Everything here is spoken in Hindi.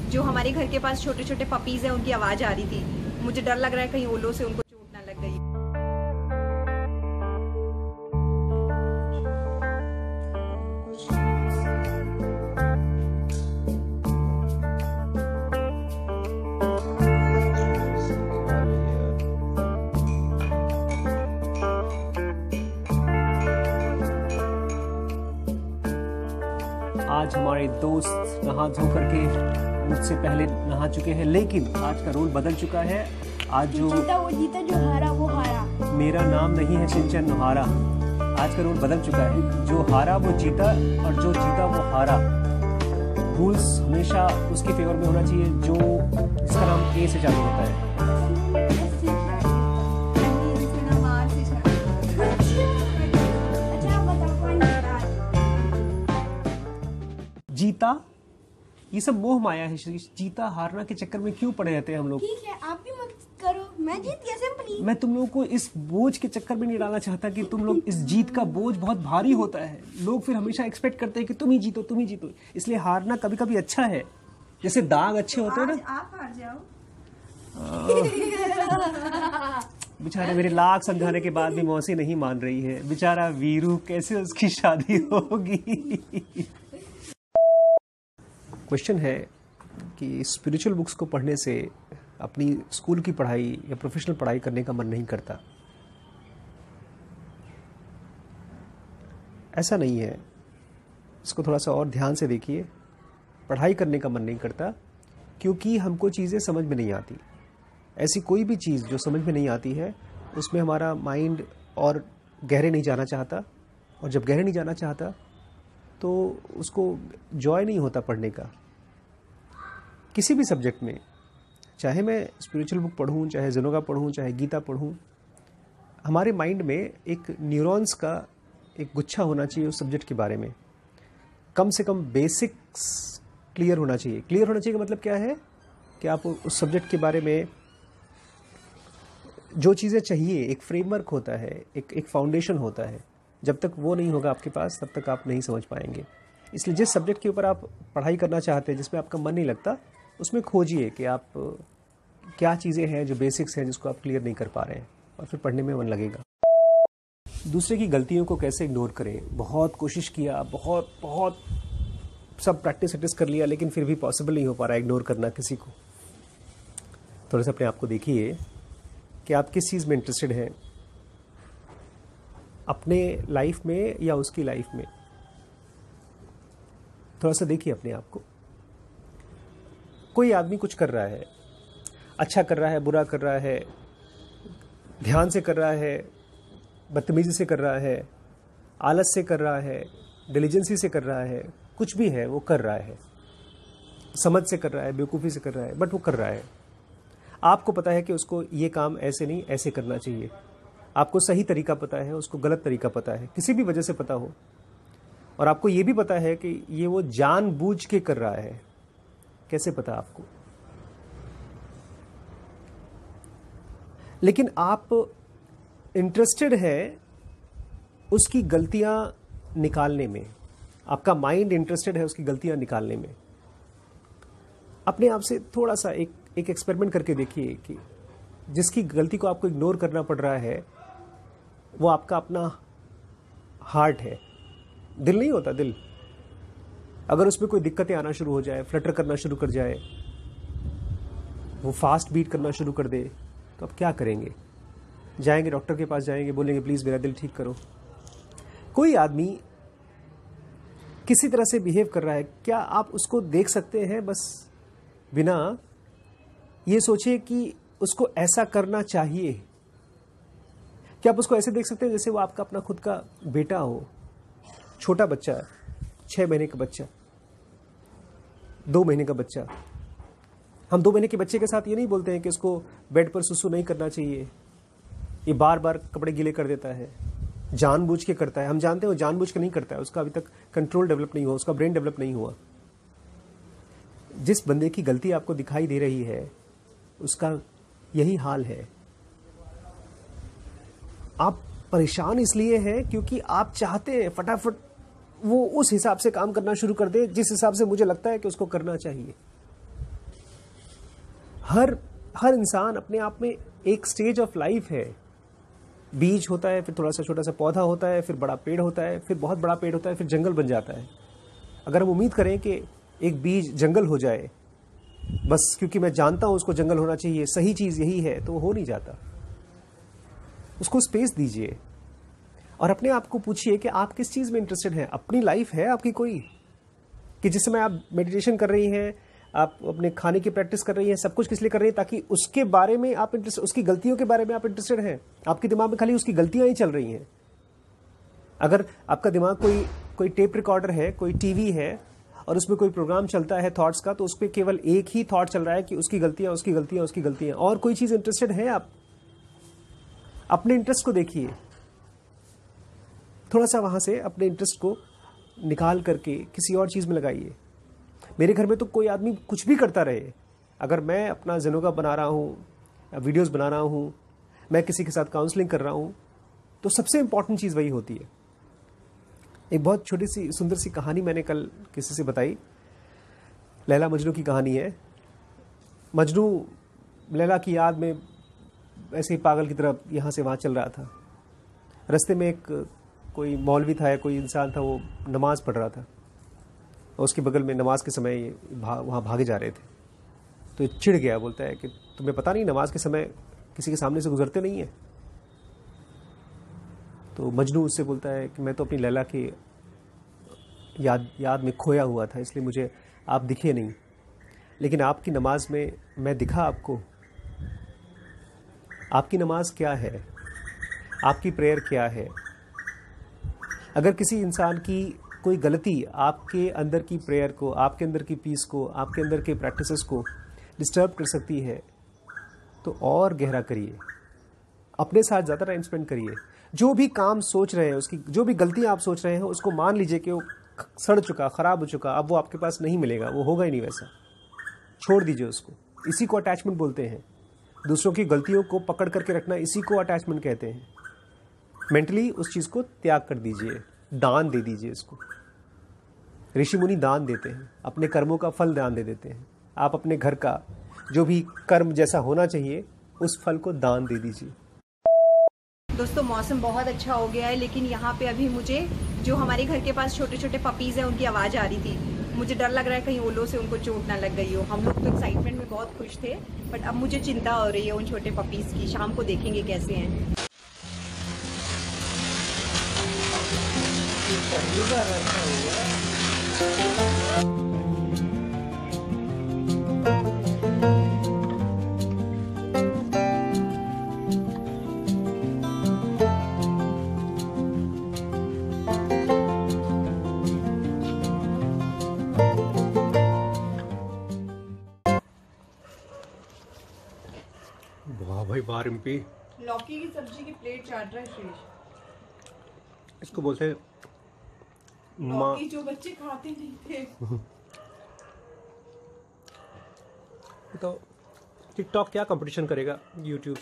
जो हमारे घर के पास छोटे छोटे पपीज हैं उनकी आवाज़ आ रही थी। मुझे डर लग रहा है कहीं ओलों से उनको चोट ना लग गई। आज हमारे दोस्त नहा धो करके मुझसे पहले नहा चुके हैं, लेकिन आज का रोल बदल चुका है। आज जो जीता वो जीता, जो हारा वो हारा। मेरा नाम नहीं है सिंचन नोहारा। आज का रोल बदल चुका है। जो हारा वो जीता और जो जीता वो हारा। रूल्स हमेशा उसके फेवर में होना चाहिए जो जिसका नाम ए से चालू होता है। जीता, ये सब मोह माया है। जीता हारना के चक्कर में क्यों पड़े रहते हैं हम लोग। ठीक है, आप भी मत करो, मैं जीत गया सिंपली। मैं तुम लोगों को इस बोझ के चक्कर में नहीं डालना चाहता कि तुम लोग इस जीत का बोझ बहुत भारी होता है। लोग फिर हमेशा एक्सपेक्ट करते हैं कि तुम ही जीतो, तुम ही जीतो। इसलिए हारना कभी कभी अच्छा है। जैसे दाग अच्छे होते हैं ना। आप हार जाओ। बेचारे मेरे लाख समझाने के बाद भी मौसी नहीं मान रही है। बेचारा वीरू, कैसे उसकी शादी होगी। क्वेश्चन है कि स्पिरिचुअल बुक्स को पढ़ने से अपनी स्कूल की पढ़ाई या प्रोफेशनल पढ़ाई करने का मन नहीं करता। ऐसा नहीं है, इसको थोड़ा सा और ध्यान से देखिए। पढ़ाई करने का मन नहीं करता क्योंकि हमको चीज़ें समझ में नहीं आती। ऐसी कोई भी चीज़ जो समझ में नहीं आती है उसमें हमारा माइंड और गहरे नहीं जाना चाहता, और जब गहरे नहीं जाना चाहता तो उसको जॉय नहीं होता पढ़ने का। किसी भी सब्जेक्ट में, चाहे मैं स्पिरिचुअल बुक पढ़ूं, चाहे ज़ेनोगा पढ़ूं, चाहे गीता पढ़ूं, हमारे माइंड में एक न्यूरॉन्स का एक गुच्छा होना चाहिए उस सब्जेक्ट के बारे में। कम से कम बेसिक्स क्लियर होना चाहिए। क्लियर होना चाहिए का मतलब क्या है कि आप उस सब्जेक्ट के बारे में जो चीज़ें चाहिए, एक फ्रेमवर्क होता है, एक फाउंडेशन होता है। जब तक वो नहीं होगा आपके पास, तब तक आप नहीं समझ पाएंगे। इसलिए जिस सब्जेक्ट के ऊपर आप पढ़ाई करना चाहते हैं, जिसमें आपका मन नहीं लगता, उसमें खोजिए कि आप क्या चीज़ें हैं जो बेसिक्स हैं जिसको आप क्लियर नहीं कर पा रहे हैं, और फिर पढ़ने में मन लगेगा। दूसरे की गलतियों को कैसे इग्नोर करें। बहुत कोशिश किया, बहुत सब प्रैक्टिस कर लिया, लेकिन फिर भी पॉसिबल नहीं हो पा रहा है इग्नोर करना किसी को। थोड़ा सा अपने आप को देखिए कि आप किस चीज़ में इंटरेस्टेड हैं, अपने लाइफ में या उसकी लाइफ में। थोड़ा सा देखिए अपने आप को। कोई आदमी कुछ कर रहा है, अच्छा कर रहा है, बुरा कर रहा है, ध्यान से कर रहा है, बदतमीजी से कर रहा है, आलस से कर रहा है, डिलीजेंसी से कर रहा है, कुछ भी है वो कर रहा है, समझ से कर रहा है, बेवकूफ़ी से कर रहा है, बट वो कर रहा है। आपको पता है कि उसको ये काम ऐसे नहीं ऐसे करना चाहिए। आपको सही तरीका पता है, उसको गलत तरीका पता है, किसी भी वजह से पता हो, और आपको ये भी पता है कि ये वो जानबूझ के कर रहा है। कैसे पता आपको? लेकिन आप इंटरेस्टेड है उसकी गलतियां निकालने में। आपका माइंड इंटरेस्टेड है उसकी गलतियां निकालने में। अपने आप से थोड़ा सा एक एक्सपेरिमेंट करके देखिए कि जिसकी गलती को आपको इग्नोर करना पड़ रहा है वो आपका अपना हार्ट है, दिल नहीं होता। दिल अगर उसमें कोई दिक्कतें आना शुरू हो जाए, फ्लटर करना शुरू कर जाए, वो फास्ट बीट करना शुरू कर दे, तो आप क्या करेंगे? जाएंगे डॉक्टर के पास, जाएंगे, बोलेंगे प्लीज़ मेरा दिल ठीक करो। कोई आदमी किसी तरह से बिहेव कर रहा है, क्या आप उसको देख सकते हैं बस बिना ये सोचे कि उसको ऐसा करना चाहिए? क्या आप उसको ऐसे देख सकते हैं जैसे वो आपका अपना खुद का बेटा हो, छोटा बच्चा, 6 महीने का बच्चा, 2 महीने का बच्चा। हम 2 महीने के बच्चे के साथ ये नहीं बोलते हैं कि उसको बेड पर सुसु नहीं करना चाहिए, ये बार बार कपड़े गीले कर देता है, जानबूझ के करता है। हम जानते हैं वो जानबूझ के नहीं करता है, उसका अभी तक कंट्रोल डेवलप नहीं हुआ, उसका ब्रेन डेवलप नहीं हुआ। जिस बंदे की गलती आपको दिखाई दे रही है उसका यही हाल है। आप परेशान इसलिए हैं क्योंकि आप चाहते हैं फटाफट वो उस हिसाब से काम करना शुरू कर दे जिस हिसाब से मुझे लगता है कि उसको करना चाहिए। हर इंसान अपने आप में एक स्टेज ऑफ लाइफ है। बीज होता है, फिर थोड़ा सा छोटा सा पौधा होता है, फिर बड़ा पेड़ होता है, फिर बहुत बड़ा पेड़ होता है, फिर जंगल बन जाता है। अगर हम उम्मीद करें कि एक बीज जंगल हो जाए, बस क्योंकि मैं जानता हूं उसको जंगल होना चाहिए, सही चीज यही है, तो वो हो नहीं जाता। उसको स्पेस दीजिए और अपने आप को पूछिए कि आप किस चीज में इंटरेस्टेड हैं। अपनी लाइफ है आपकी कोई, कि जिस समय आप मेडिटेशन कर रही हैं, आप अपने खाने की प्रैक्टिस कर रही हैं, सब कुछ किस लिए कर रही हैं? ताकि उसके बारे में आप इंटरेस्ट, उसकी गलतियों के बारे में आप इंटरेस्टेड हैं। आपके दिमाग में खाली उसकी गलतियां ही चल रही हैं। अगर आपका दिमाग कोई टेप रिकॉर्डर है, कोई टीवी है और उसमें कोई प्रोग्राम चलता है थॉट्स का, तो उस पर केवल एक ही थॉट चल रहा है कि उसकी गलतियां, उसकी गलतियां, उसकी गलतियां, और कोई चीज इंटरेस्टेड है? आप अपने इंटरेस्ट को देखिए, थोड़ा सा वहां से अपने इंटरेस्ट को निकाल करके किसी और चीज में लगाइए। मेरे घर में तो कोई आदमी कुछ भी करता रहे, अगर मैं अपना ज़ेनोगा बना रहा हूँ, वीडियोस बना रहा हूँ, मैं किसी के साथ काउंसलिंग कर रहा हूँ, तो सबसे इंपॉर्टेंट चीज़ वही होती है। एक बहुत छोटी सी सुंदर सी कहानी मैंने कल किसी से बताई, लैला मजनू की कहानी है। मजनू लैला की याद में ऐसे ही पागल की तरह यहाँ से वहाँ चल रहा था। रास्ते में एक कोई मौलवी था या कोई इंसान था, वो नमाज पढ़ रहा था और उसके बगल में नमाज के समय वहाँ भागे जा रहे थे। तो ये चिढ़ गया, बोलता है कि तुम्हें पता नहीं नमाज के समय किसी के सामने से गुजरते नहीं है? तो मजनू उससे बोलता है कि मैं तो अपनी लैला की याद में खोया हुआ था, इसलिए मुझे आप दिखे नहीं, लेकिन आपकी नमाज में मैं दिखा आपको। आपकी नमाज क्या है? आपकी प्रेयर क्या है? अगर किसी इंसान की कोई गलती आपके अंदर की प्रेयर को, आपके अंदर की पीस को, आपके अंदर के प्रैक्टिसेस को डिस्टर्ब कर सकती है, तो और गहरा करिए, अपने साथ ज़्यादा टाइम स्पेंड करिए। जो भी काम सोच रहे हैं, उसकी जो भी गलतियां आप सोच रहे हैं, उसको मान लीजिए कि वो सड़ चुका, ख़राब हो चुका, अब वो आपके पास नहीं मिलेगा, वो होगा ही नहीं वैसा। छोड़ दीजिए उसको। इसी को अटैचमेंट बोलते हैं। दूसरों की गलतियों को पकड़ करके रखना, इसी को अटैचमेंट कहते हैं। मेंटली उस चीज़ को त्याग कर दीजिए, दान दे दीजिए उसको। ऋषि मुनि दान देते हैं, अपने कर्मों का फल दान दे देते हैं। आप अपने घर का जो भी कर्म जैसा होना चाहिए, उस फल को दान दे दीजिए। दोस्तों मौसम बहुत अच्छा हो गया है, लेकिन यहाँ पे अभी मुझे जो हमारे घर के पास छोटे छोटे पपीज हैं उनकी आवाज़ आ रही थी। मुझे डर लग रहा है कहीं ओलों से उनको चोट ना लग गई हो। हम लोग तो एक्साइटमेंट में बहुत खुश थे, बट अब मुझे चिंता हो रही है उन छोटे पपीज की। शाम को देखेंगे कैसे हैं। वाह भाई वाह रिम्पी, लौकी की सब्जी की प्लेट चाट रहा है शेष। इसको बोलते हैं लौकी जो बच्चे खाते नहीं थे। तो टिकटॉक क्या कंपटीशन करेगा यूट्यूब